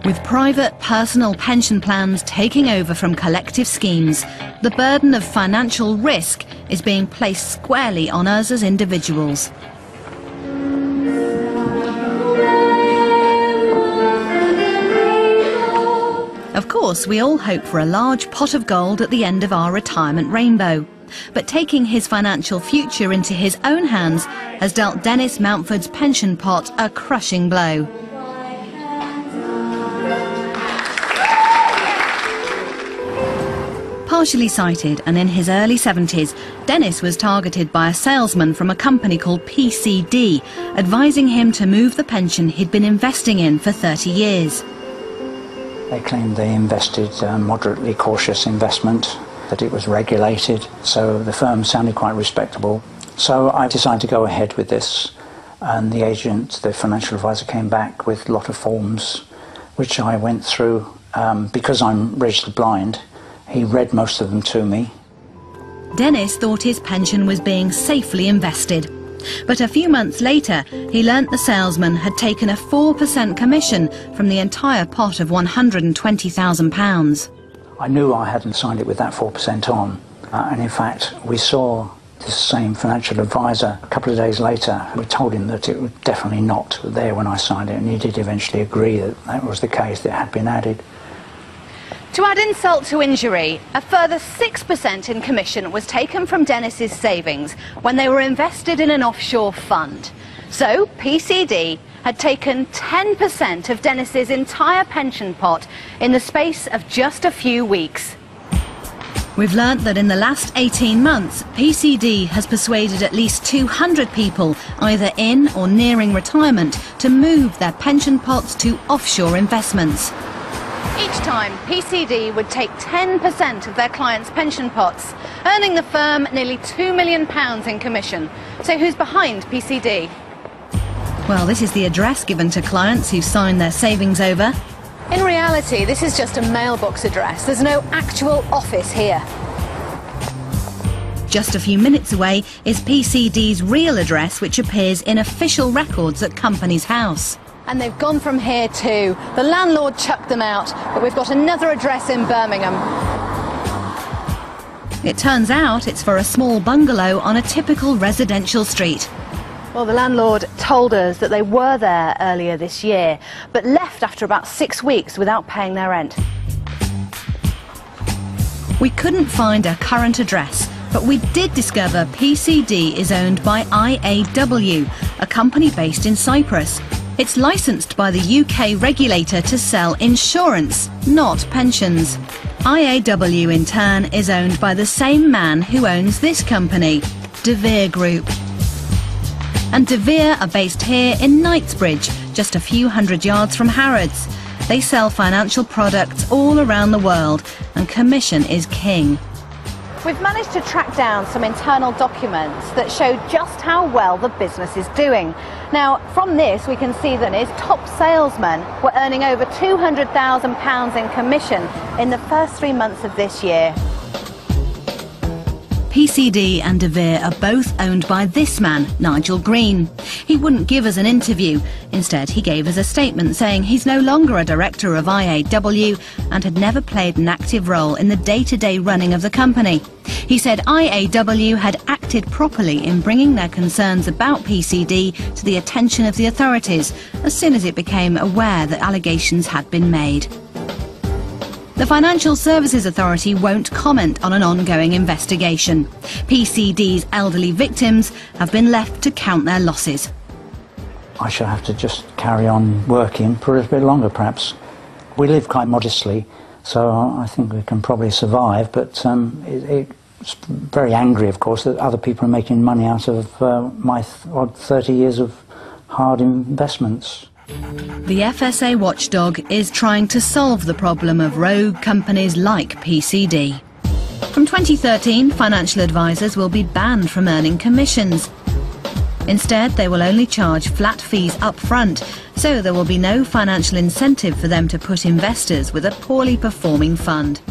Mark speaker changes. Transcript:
Speaker 1: With private personal pension plans taking over from collective schemes, the burden of financial risk is being placed squarely on us as individuals. Of course, we all hope for a large pot of gold at the end of our retirement rainbow. But taking his financial future into his own hands has dealt Dennis Mountford's pension pot a crushing blow. Partially sighted and in his early 70s, Dennis was targeted by a salesman from a company called PCD, advising him to move the pension he'd been investing in for 30 years.
Speaker 2: They claimed they invested moderately cautious investment, that it was regulated, so the firm sounded quite respectable. So I decided to go ahead with this, and the agent, the financial advisor, came back with a lot of forms, which I went through. Because I'm registered blind, he read most of them to me.
Speaker 1: Dennis thought his pension was being safely invested. But a few months later, he learnt the salesman had taken a 4% commission from the entire pot of £120,000.
Speaker 2: I knew I hadn't signed it with that 4% on. And in fact, we saw this same financial advisor a couple of days later. We told him that it was definitely not there when I signed it, and he did eventually agree that that was the case, that it had been added.
Speaker 3: To add insult to injury, a further 6% in commission was taken from Dennis's savings when they were invested in an offshore fund. So PCD had taken 10% of Dennis's entire pension pot in the space of just a few weeks.
Speaker 1: We've learnt that in the last 18 months, PCD has persuaded at least 200 people, either in or nearing retirement, to move their pension pots to offshore investments.
Speaker 3: Each time, PCD would take 10% of their clients' pension pots, earning the firm nearly £2 million in commission. So who's behind PCD?
Speaker 1: Well, this is the address given to clients who sign their savings over.
Speaker 3: In reality, this is just a mailbox address. There's no actual office here.
Speaker 1: Just a few minutes away is PCD's real address, which appears in official records at Companies House.
Speaker 3: And they've gone from here too. The landlord chucked them out, but we've got another address in Birmingham.
Speaker 1: It turns out it's for a small bungalow on a typical residential street.
Speaker 3: Well, the landlord told us that they were there earlier this year, but left after about 6 weeks without paying their rent.
Speaker 1: We couldn't find a current address, but we did discover PCD is owned by IAW, a company based in Cyprus. It's licensed by the UK regulator to sell insurance, not pensions. IAW, in turn, is owned by the same man who owns this company, De Vere Group. And De Vere are based here in Knightsbridge, just a few hundred yards from Harrods. They sell financial products all around the world, and commission is king.
Speaker 3: We've managed to track down some internal documents that show just how well the business is doing. Now, from this, we can see that his top salesmen were earning over £200,000 in commission in the first 3 months of this year.
Speaker 1: PCD and De Vere are both owned by this man, Nigel Green. He wouldn't give us an interview. Instead, he gave us a statement saying he's no longer a director of IAW and had never played an active role in the day-to-day running of the company. He said IAW had acted properly in bringing their concerns about PCD to the attention of the authorities as soon as it became aware that allegations had been made. The Financial Services Authority won't comment on an ongoing investigation. PCD's elderly victims have been left to count their losses.
Speaker 2: I shall have to just carry on working for a little bit longer, perhaps. We live quite modestly, so I think we can probably survive, but it's very angry, of course, that other people are making money out of my odd 30 years of hard investments.
Speaker 1: The FSA watchdog is trying to solve the problem of rogue companies like PCD. From 2013, financial advisors will be banned from earning commissions. Instead, they will only charge flat fees up front, so there will be no financial incentive for them to put investors with a poorly performing fund.